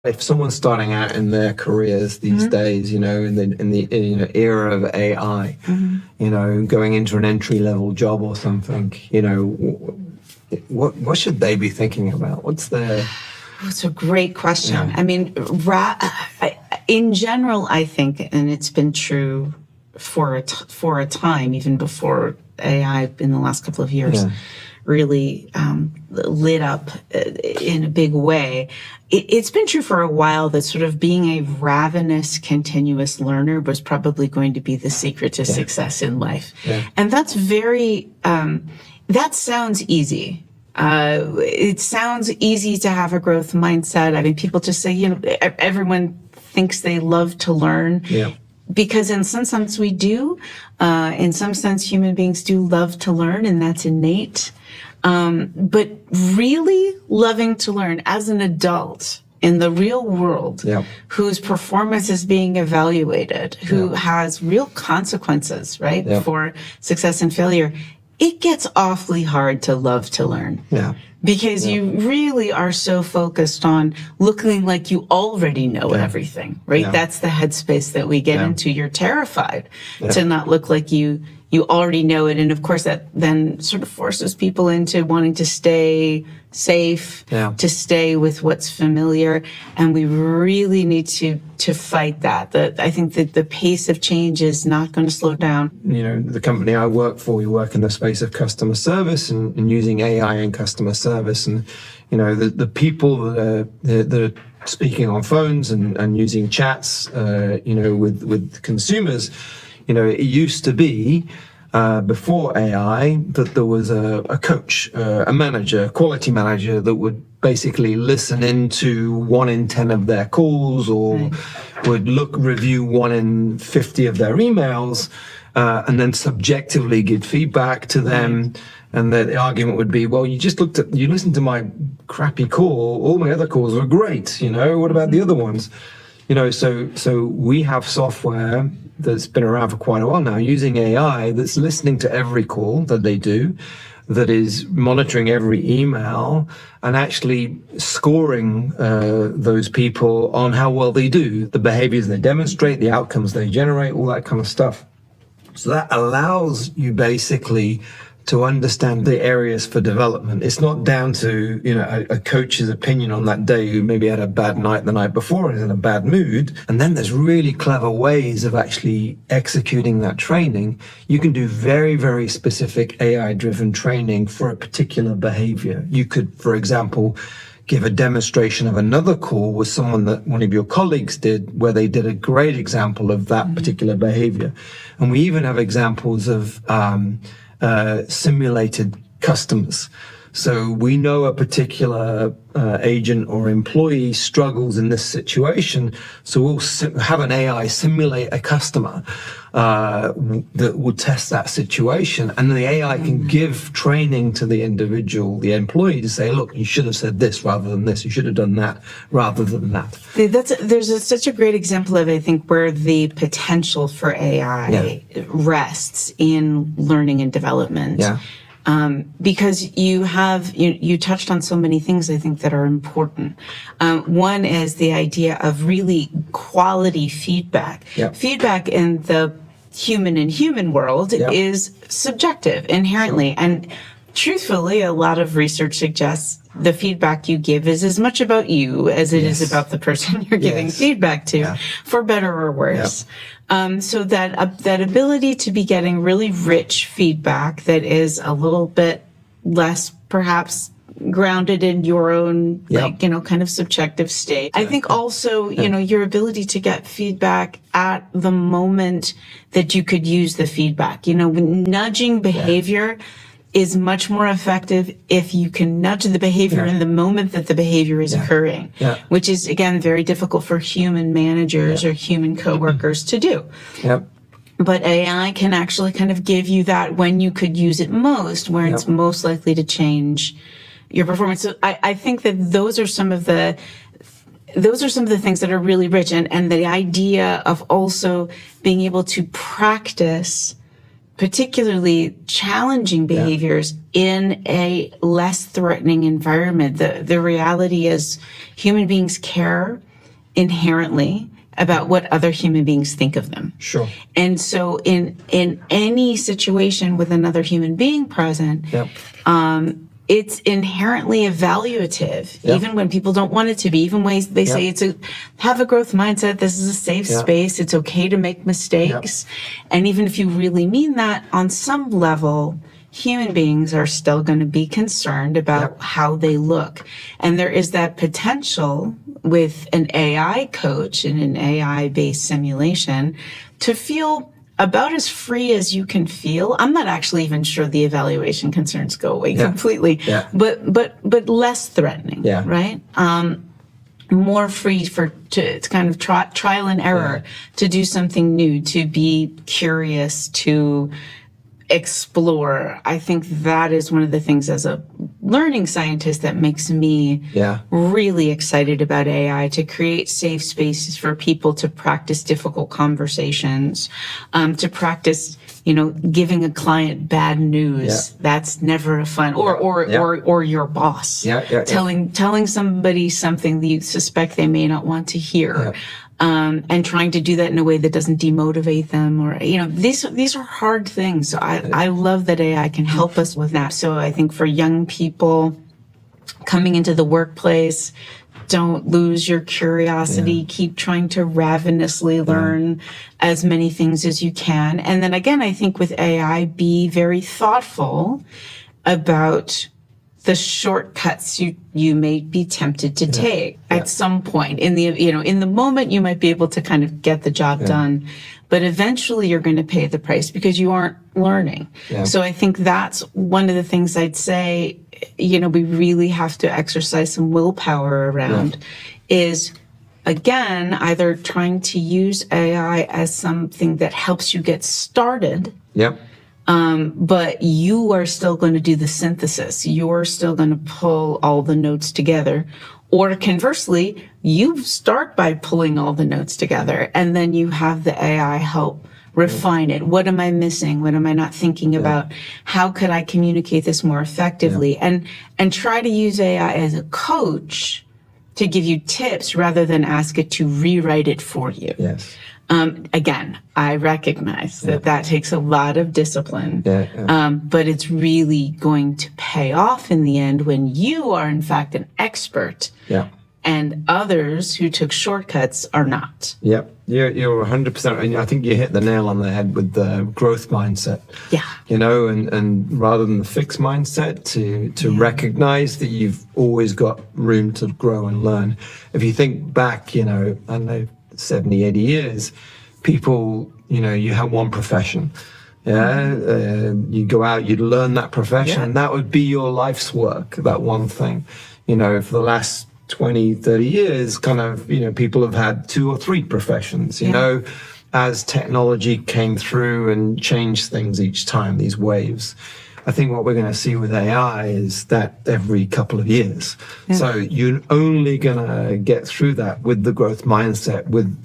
If someone's starting out in their careers these days, in the era of AI, going into an entry-level job or something, what should they be thinking about? What's their... It's a great question. Yeah. I mean, in general, I think, and it's been true for a time, even before AI in the last couple of years, really lit up in a big way. It's been true for a while that sort of being a ravenous, continuous learner was probably going to be the secret to success in life. Yeah. And that's that sounds easy. It sounds easy to have a growth mindset. I mean, people just say, everyone thinks they love to learn. Yeah. Because in some sense we do. In some sense, human beings do love to learn, and that's innate. But really loving to learn as an adult in the real world, whose performance is being evaluated, who has real consequences, right, for success and failure, it gets awfully hard to love to learn. Yeah. Because you really are so focused on looking like you already know everything, right? Yeah. That's the headspace that we get into. You're terrified to not look like you already know it. And of course that then sort of forces people into wanting to stay safe, to stay with what's familiar. And we really need to fight that. I think that the pace of change is not going to slow down. The company I work for, we work in the space of customer service and using AI in customer service. And, the people that are speaking on phones and using chats, with consumers, it used to be, before AI, that there was a coach, a manager, a quality manager that would basically listen into 1 in 10 of their calls, or would review 1 in 50 of their emails, and then subjectively give feedback to them. And the argument would be, well, you listened to my crappy call, all my other calls were great, what about the other ones? So we have software that's been around for quite a while now, using AI, that's listening to every call that they do, that is monitoring every email, and actually scoring those people on how well they do, the behaviors they demonstrate, the outcomes they generate, all that kind of stuff. So that allows you basically to understand the areas for development. It's not down to, a coach's opinion on that day, who maybe had a bad night the night before and is in a bad mood. And then there's really clever ways of actually executing that training. You can do very, very specific AI-driven training for a particular behavior. You could, for example, give a demonstration of another call with someone that one of your colleagues did, where they did a great example of that particular behavior. And we even have examples of simulated customers. So we know a particular agent or employee struggles in this situation, so we'll have an AI simulate a customer that will test that situation, and the AI can give training to the individual, the employee, to say, look, you should have said this rather than this, you should have done that rather than that. There's such a great example of, I think, where the potential for AI rests in learning and development. Yeah. Because you touched on so many things, I think, that are important. One is the idea of really quality feedback. Yep. Feedback in the human world is subjective inherently. Sure. And truthfully, a lot of research suggests the feedback you give is as much about you as it is about the person you're giving feedback to, for better or worse. Yep. So that ability to be getting really rich feedback that is a little bit less perhaps grounded in your own, kind of subjective state. I think also, your ability to get feedback at the moment that you could use the feedback, nudging behavior is much more effective if you can nudge the behavior in the moment that the behavior is occurring, which is, again, very difficult for human managers or human coworkers to do. Yep. But AI can actually kind of give you that when you could use it most, where it's most likely to change your performance. So I think that those are some of the things that are really rich, and the idea of also being able to practice particularly challenging behaviors in a less threatening environment. The reality is human beings care inherently about what other human beings think of them. Sure. And so in any situation with another human being present, it's inherently evaluative, even when people don't want it to be. Even ways they say have a growth mindset. This is a safe space. It's okay to make mistakes. And even if you really mean that, on some level, human beings are still going to be concerned about how they look. And there is that potential with an AI coach in an AI-based simulation to feel about as free as you can feel. I'm not actually even sure the evaluation concerns go away completely, but less threatening, right? More free to kind of trial and error, to do something new, to be curious, to explore. I think that is one of the things as a learning scientist that makes me really excited about AI, to create safe spaces for people to practice difficult conversations, to practice, giving a client bad news. That's never a fun, or your boss telling somebody something that you suspect they may not want to hear. And trying to do that in a way that doesn't demotivate them, or, these are hard things. So I love that AI can help us with that. So I think for young people coming into the workplace, don't lose your curiosity. Keep trying to ravenously learn as many things as you can. And then again, I think with AI, be very thoughtful about the shortcuts you may be tempted to take at some point. In the moment, you might be able to kind of get the job done, but eventually you're going to pay the price because you aren't learning. So I think that's one of the things I'd say, we really have to exercise some willpower around is, again, either trying to use AI as something that helps you get started. But you are still going to do the synthesis. You're still going to pull all the notes together. Or conversely, you start by pulling all the notes together, and then you have the AI help refine it. What am I missing? What am I not thinking about? How could I communicate this more effectively? And try to use AI as a coach to give you tips rather than ask it to rewrite it for you. Again, I recognize that takes a lot of discipline, but it's really going to pay off in the end when you are, in fact, an expert, and others who took shortcuts are not. You're 100%. And I think you hit the nail on the head with the growth mindset. And rather than the fixed mindset, to recognize that you've always got room to grow and learn. If you think back, I know 70, 80 years, people, you have one profession. You go out, you'd learn that profession, and that would be your life's work, that one thing. For the last 20, 30 years, people have had 2 or 3 professions, as technology came through and changed things each time, these waves. I think what we're going to see with AI is that every couple of years. So you're only going to get through that with the growth mindset, with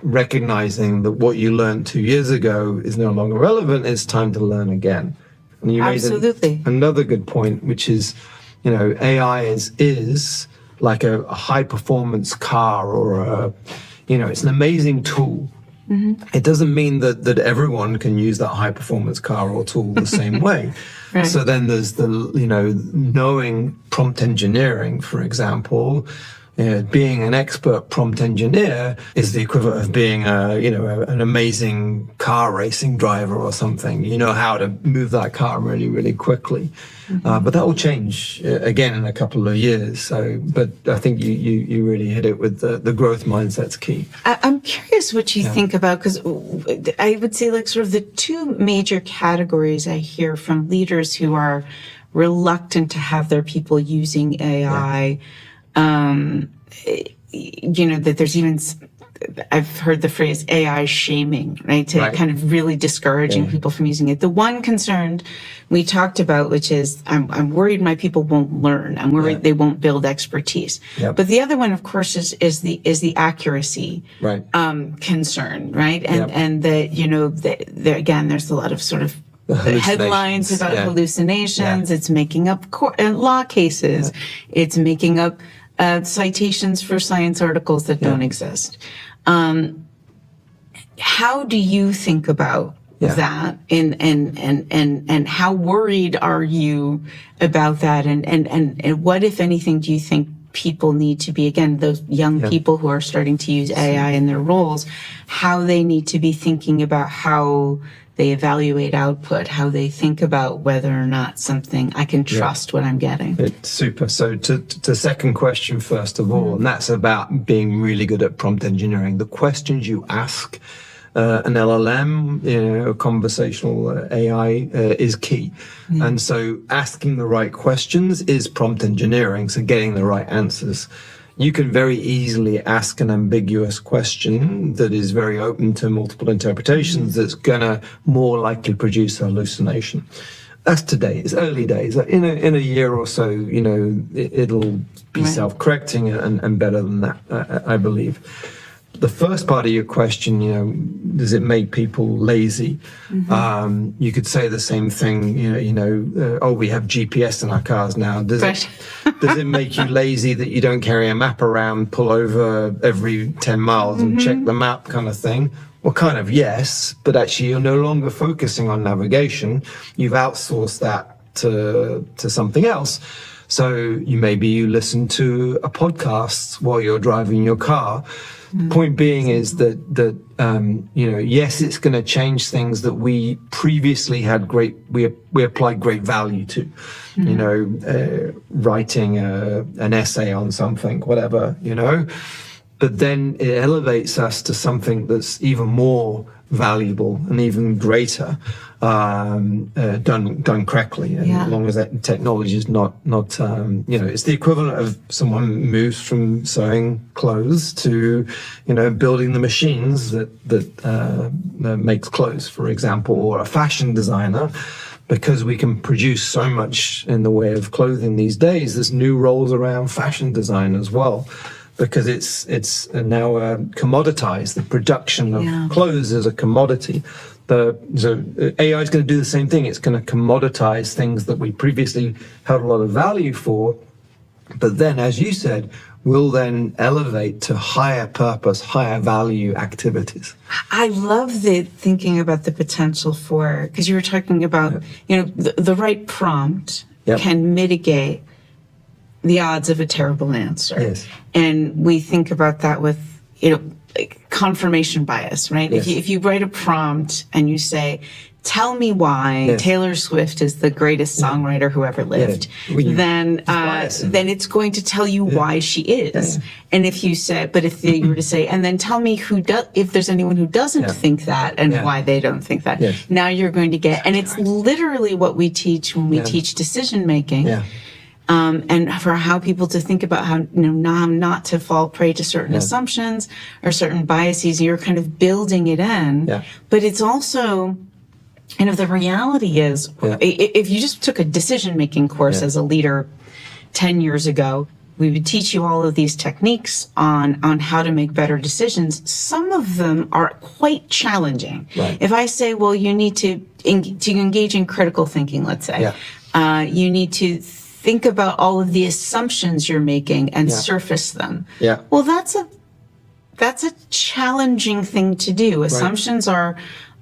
recognizing that what you learned 2 years ago is no longer relevant. It's time to learn again. And you made another good point, which is, AI is like a high performance car, or it's an amazing tool. It doesn't mean that everyone can use that high performance car or tool the same way. So then there's the, knowing prompt engineering, for example. Being an expert prompt engineer is the equivalent of being an amazing car racing driver or something. You know how to move that car really, really quickly. But that will change again in a couple of years. So, but I think you really hit it with the growth mindset's key. I'm curious what you think about, because I would say sort of the 2 major categories I hear from leaders who are reluctant to have their people using AI. That there's even, I've heard the phrase AI shaming, right? To kind of really discouraging people from using it. The one concern we talked about, which is I'm worried my people won't learn. I'm worried they won't build expertise. But the other one, of course, is the accuracy concern, right? And that, again, there's a lot of sort of headlines about hallucinations. It's making up law cases. It's making up citations for science articles that don't exist. How do you think about that, and how worried are you about that, and what, if anything, do you think people need to be, again, those young people who are starting to use AI in their roles, how they need to be thinking about how they evaluate output, how they think about whether or not something I can trust what I'm getting? It's super. So to the second question, first of all, and that's about being really good at prompt engineering. The questions you ask an LLM, conversational AI, is key. And so asking the right questions is prompt engineering, so getting the right answers. You can very easily ask an ambiguous question that is very open to multiple interpretations that's going to more likely produce a hallucination. That's today. It's early days. In a year or so, it'll be self-correcting and better than that, I believe. The first part of your question, does it make people lazy? You could say the same thing, we have GPS in our cars now. Does it make you lazy that you don't carry a map around, pull over every 10 miles and check the map kind of thing? Well, kind of, yes, but actually you're no longer focusing on navigation. You've outsourced that to something else. So you listen to a podcast while you're driving your car. Point being is that yes, it's going to change things that we previously had we applied great value to, writing an essay on something, whatever, but then it elevates us to something that's even more valuable and even greater, done correctly, and as long as that technology is not it's the equivalent of someone moves from sewing clothes to building the machines that makes clothes, for example, or a fashion designer. Because we can produce so much in the way of clothing these days, there's new roles around fashion design as well. Because it's now commoditized. The production of clothes is a commodity. So AI is going to do the same thing. It's going to commoditize things that we previously held a lot of value for. But then, as you said, we'll then elevate to higher purpose, higher value activities. I love the thinking about the potential for, because you were talking about, the right prompt can mitigate the odds of a terrible answer. Yes. And we think about that with, confirmation bias, right? Yes. If you write a prompt and you say, tell me why Taylor Swift is the greatest songwriter who ever lived, then it's going to tell you why she is. And if you said, but if you were to say, and then tell me if there's anyone who doesn't think that and why they don't think that, now you're going to get, and it's literally what we teach when we teach decision making. And for how people to think about how, not to fall prey to certain assumptions or certain biases. You're kind of building it in, but it's also, the reality is, if you just took a decision-making course as a leader 10 years ago, we would teach you all of these techniques on how to make better decisions. Some of them are quite challenging. Right. If I say, well, you need to engage in critical thinking, let's say, you need to think about all of the assumptions you're making and surface them. Yeah. Well, that's a challenging thing to do. Assumptions are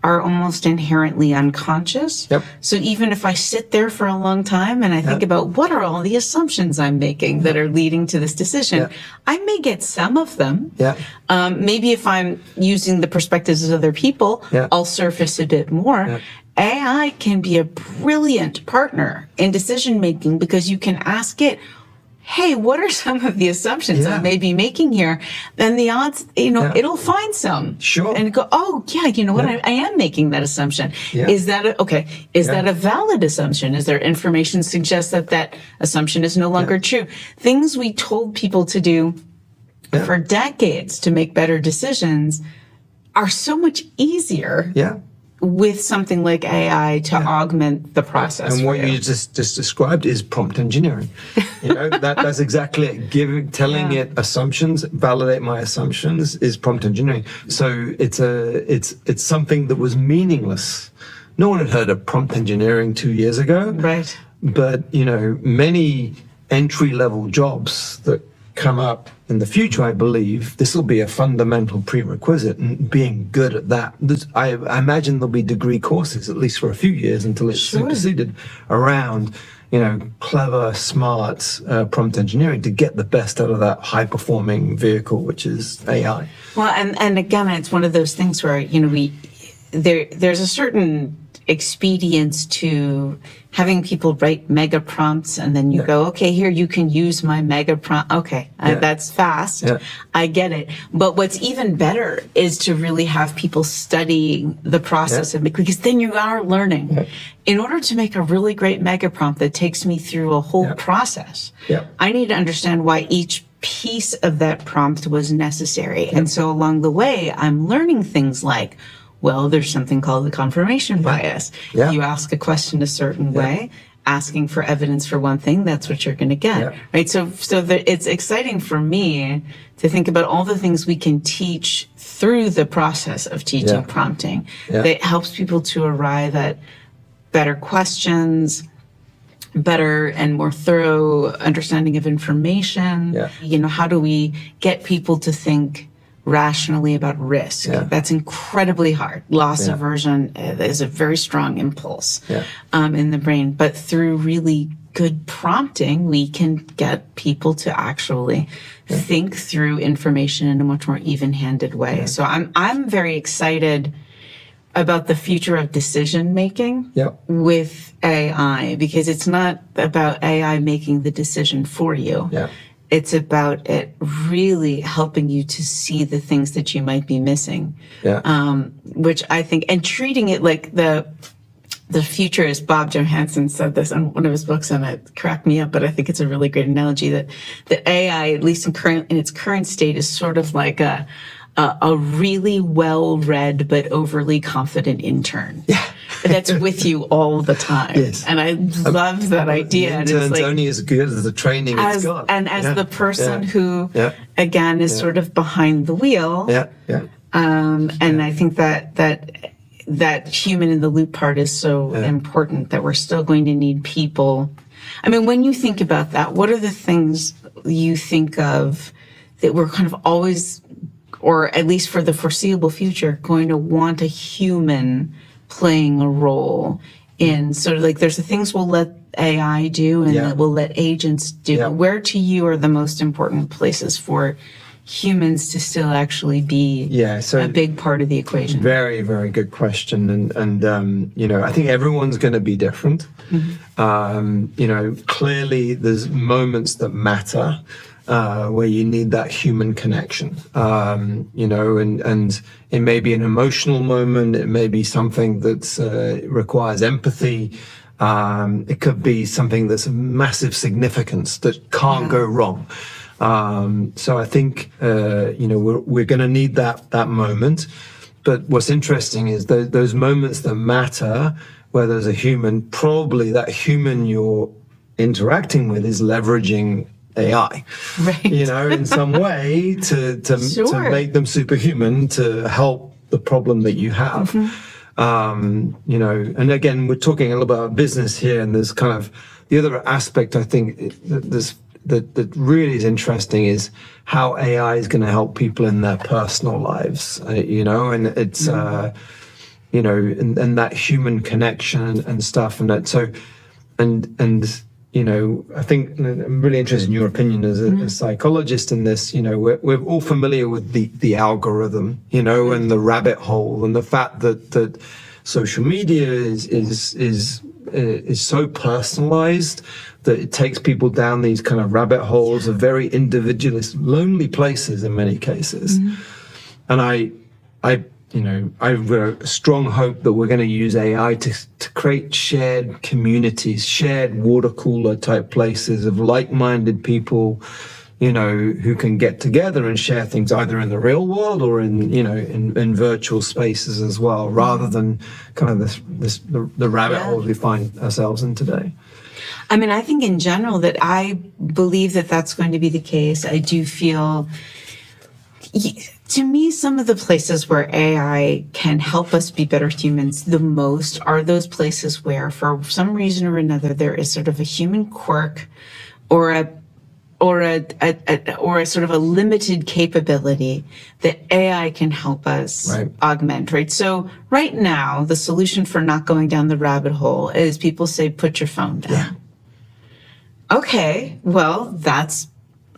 almost inherently unconscious. Yep. So even if I sit there for a long time and I think about what are all the assumptions I'm making that are leading to this decision, I may get some of them. Yeah. Maybe if I'm using the perspectives of other people, I'll surface a bit more. Yeah. AI can be a brilliant partner in decision making because you can ask it, hey, what are some of the assumptions I may be making here? And the odds, it'll find some. Sure. And go, oh, you know what? I am making that assumption. Yeah. Is that that a valid assumption? Is there information suggests that assumption is no longer true? Things we told people to do for decades to make better decisions are so much easier. Yeah. With something like AI to augment the process. And what you just described is prompt engineering. That's exactly it. Telling it assumptions, validate my assumptions is prompt engineering. So it's something that was meaningless. No one had heard of prompt engineering 2 years ago. Right. But, many entry-level jobs that come up in the future, I believe this will be a fundamental prerequisite, and being good at that. I imagine there'll be degree courses, at least for a few years until it's superseded, around, clever, smart prompt engineering to get the best out of that high-performing vehicle, which is AI. Well, and again, it's one of those things where, there's a certain expedience to having people write mega prompts, and then you go, okay, here, you can use my mega prompt. Okay, that's fast. Yeah. I get it. But what's even better is to really have people studying the process of it, because then you are learning. Yeah. In order to make a really great mega prompt that takes me through a whole process, I need to understand why each piece of that prompt was necessary. And so along the way, I'm learning things like, well, there's something called the confirmation bias. Yeah. You ask a question a certain way, asking for evidence for one thing, that's what you're going to get, right? So it's exciting for me to think about all the things we can teach through the process of teaching prompting that helps people to arrive at better questions, better and more thorough understanding of information. How do we get people to think rationally about risk? That's incredibly hard. Loss aversion is a very strong impulse in the brain. But through really good prompting, we can get people to actually think through information in a much more even-handed way. So I'm very excited about the future of decision making with AI, because it's not about AI making the decision for you. It's about it really helping you to see the things that you might be missing, which I think, and treating it like the future, as Bob Johansen said this on one of his books, and it cracked me up, but I think it's a really great analogy that AI, at least in its current state, is sort of like a really well-read but overly confident intern. That's with you all the time. And I love that idea. The intern's like, only as good as the training it's got. And as the person who, again, is sort of behind the wheel. And I think that human in the loop part is so important, that we're still going to need people. I mean, when you think about that, what are the things you think of that we're kind of always, or at least for the foreseeable future, going to want a human playing a role in? Sort of like, there's the things we'll let AI do and that we'll let agents do. Where to you are the most important places for humans to still actually be a big part of the equation? Very, very good question. And I think everyone's going to be different. Clearly there's moments that matter, where you need that human connection, and it may be an emotional moment. It may be something that requires empathy. It could be something that's of massive significance that can't go wrong. So I think, we're going to need that moment. But what's interesting is those moments that matter, where there's a human, probably that human you're interacting with is leveraging AI, in some way to make them superhuman, to help the problem that you have. And again, we're talking a little about business here, and there's kind of the other aspect I think that really is interesting is how AI is going to help people in their personal lives, and it's, and that human connection and stuff, and that, so, and I think I'm really interested in your opinion as a psychologist in this. We're all familiar with the algorithm, and the rabbit hole, and the fact that social media is so personalized that it takes people down these kind of rabbit holes of very individualist, lonely places in many cases. And I've a strong hope that we're going to use AI to create shared communities, shared water cooler type places of like-minded people, who can get together and share things either in the real world or in virtual spaces as well, rather than kind of the rabbit holes we find ourselves in today. I mean, I think in general that I believe that that's going to be the case. I do feel, to me, some of the places where AI can help us be better humans the most are those places where, for some reason or another, there is sort of a human quirk or or a sort of a limited capability that AI can help us augment, right? So right now, the solution for not going down the rabbit hole is people say, put your phone down. Yeah. Okay, well, that's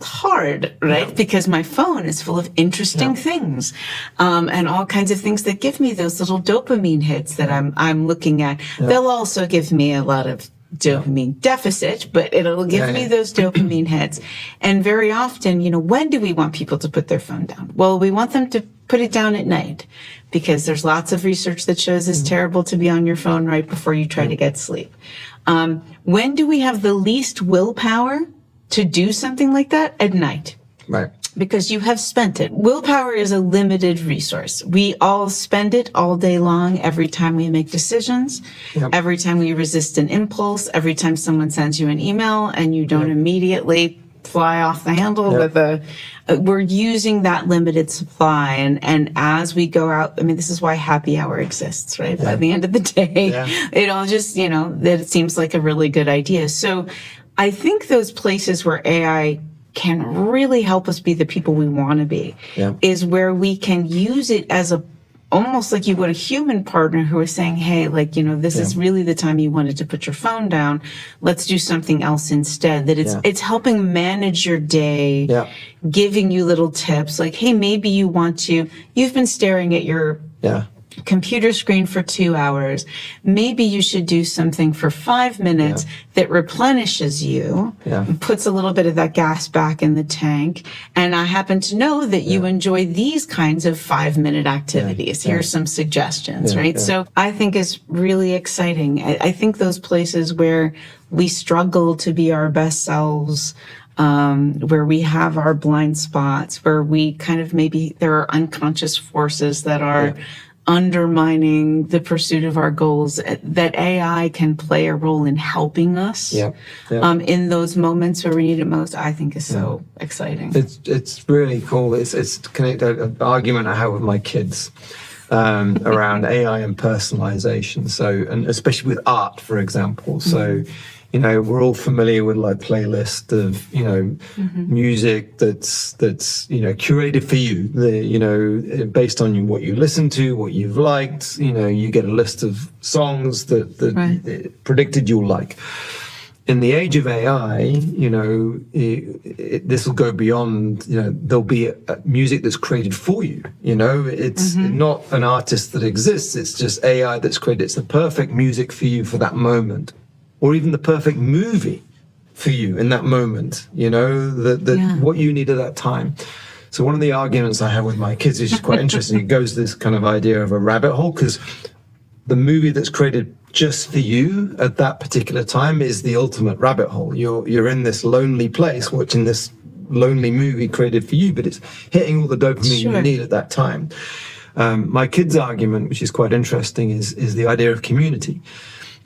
hard, right? Because my phone is full of interesting things, and all kinds of things that give me those little dopamine hits that I'm looking at. They'll also give me a lot of dopamine deficit, but it'll give me those dopamine hits. And very often, when do we want people to put their phone down? Well, we want them to put it down at night, because there's lots of research that shows it's terrible to be on your phone right before you try to get sleep. When do we have the least willpower to do something like that? At night. Right. Because you have spent it. Willpower is a limited resource. We all spend it all day long, every time we make decisions, every time we resist an impulse, every time someone sends you an email and you don't immediately fly off the handle with we're using that limited supply. And as we go out, I mean, this is why happy hour exists, right? At the end of the day, it all just, that it seems like a really good idea. So I think those places where AI can really help us be the people we want to be is where we can use it as almost like you would a human partner who is saying, hey, this is really the time you wanted to put your phone down. Let's do something else instead. That it's helping manage your day, giving you little tips like, hey, maybe you've been staring at your computer screen for 2 hours. Maybe you should do something for 5 minutes that replenishes you, puts a little bit of that gas back in the tank. And I happen to know that you enjoy these kinds of 5-minute activities. Here's some suggestions, right? So I think it's really exciting. I think those places where we struggle to be our best selves, where we have our blind spots, where we kind of maybe there are unconscious forces that are undermining the pursuit of our goals, that AI can play a role in helping us in those moments where we need it most, I think is so exciting. It's really cool. It's connected an argument I have with my kids around AI and personalization. So, and especially with art, for example. So, we're all familiar with playlist of, music that's curated for you, based on what you listen to, what you've liked, you get a list of songs that predicted you'll like. In the age of AI, this will go beyond, there'll be music that's created for you. It's not an artist that exists. It's just AI that's created. It's the perfect music for you for that moment. Or even the perfect movie for you in that moment, what you need at that time. So one of the arguments I have with my kids is just quite interesting. It goes to this kind of idea of a rabbit hole, because the movie that's created just for you at that particular time is the ultimate rabbit hole. You're in this lonely place watching this lonely movie created for you, but it's hitting all the dopamine you need at that time. My kids' argument, which is quite interesting, is the idea of community.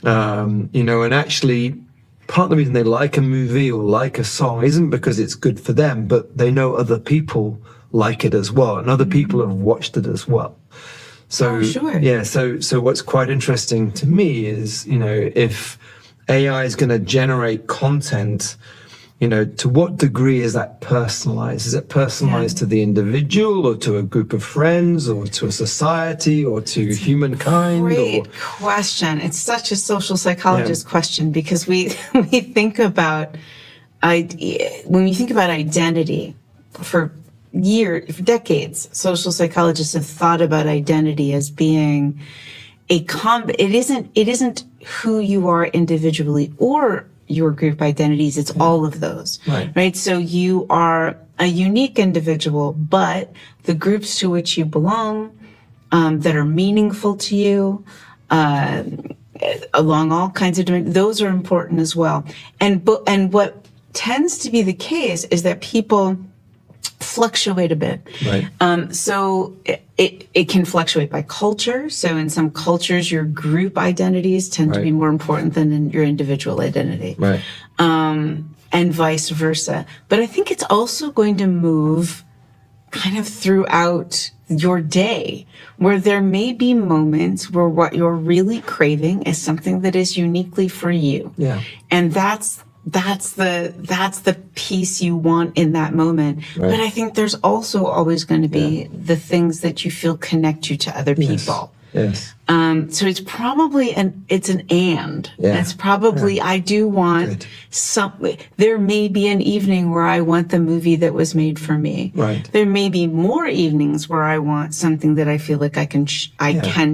And actually part of the reason they like a movie or like a song isn't because it's good for them, but they know other people like it as well, and other people have watched it as well. So, so what's quite interesting to me is, if AI is going to generate content, to what degree is that personalized? Is it personalized to the individual, or to a group of friends, or to a society, or to humankind? Great question. It's such a social psychologist question, because we think about when we think about identity for decades, social psychologists have thought about identity as being it isn't who you are individually or your group identities. It's all of those, right? So you are a unique individual, but the groups to which you belong, that are meaningful to you, along all kinds of dimensions, those are important as well. And what tends to be the case is that people fluctuate a bit. So it can fluctuate by culture. So in some cultures, your group identities tend to be more important than your individual identity. And vice versa. But I think it's also going to move kind of throughout your day, where there may be moments where what you're really craving is something that is uniquely for you. And that's that's the piece you want in that moment. Right. But I think there's also always going to be the things that you feel connect you to other people. Yes. So it's probably it's an and. Yeah. It's probably, I do want there may be an evening where I want the movie that was made for me. Right. There may be more evenings where I want something that I feel like I can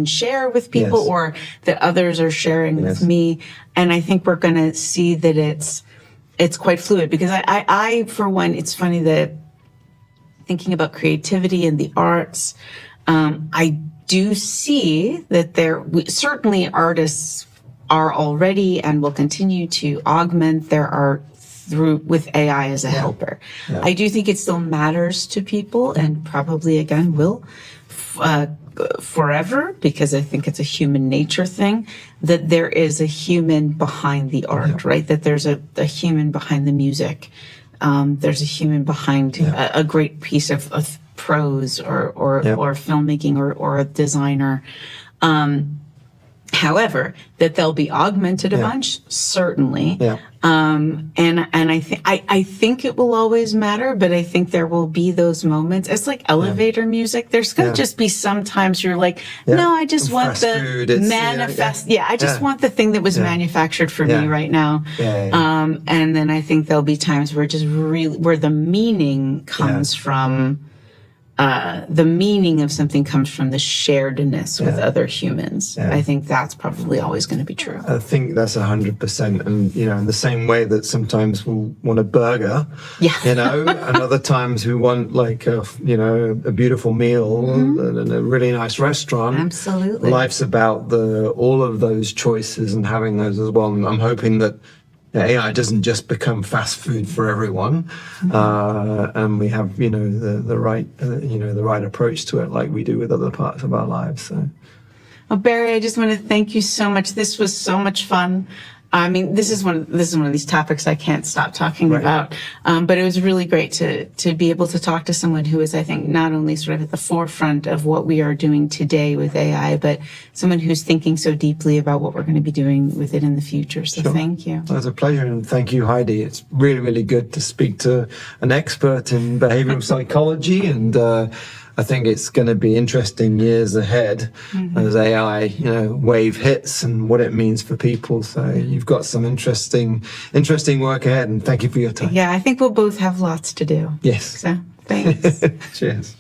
share with people or that others are sharing with me. And I think we're going to see that it's quite fluid, because I, for one, it's funny that thinking about creativity and the arts, I do see that certainly artists are already and will continue to augment their art with AI as a helper. Yeah. I do think it still matters to people, and probably again will forever, because I think it's a human nature thing, that there is a human behind the art, right? That there's a human behind the music. There's a human behind a great piece of prose or filmmaking or a designer. However, that they'll be augmented a bunch, certainly. Yeah. And I think it will always matter, but I think there will be those moments. It's like elevator music. There's going to just be sometimes you're like, no, I just want the manifest. I just want the thing that was manufactured for me right now. And then I think there'll be times where just really, where the meaning comes from, the meaning of something comes from the sharedness with other humans. I think that's probably always going to be true. I think that's 100%. And, in the same way that sometimes we'll want a burger, and other times we want like a beautiful meal and a really nice restaurant. Absolutely. Life's about all of those choices and having those as well. And I'm hoping that AI doesn't just become fast food for everyone, and we have the right approach to it, like we do with other parts of our lives. So, well, Barry, I just want to thank you so much. This was so much fun. I mean, this is one of these topics I can't stop talking about. But it was really great to be able to talk to someone who is, I think, not only sort of at the forefront of what we are doing today with AI, but someone who's thinking so deeply about what we're going to be doing with it in the future. So thank you. Well, it's a pleasure, and thank you, Heidi. It's really, really good to speak to an expert in behavioral psychology, and I think it's going to be interesting years ahead as AI, wave hits and what it means for people. So you've got some interesting work ahead, and thank you for your time. Yeah, I think we'll both have lots to do. Yes. So thanks. Cheers.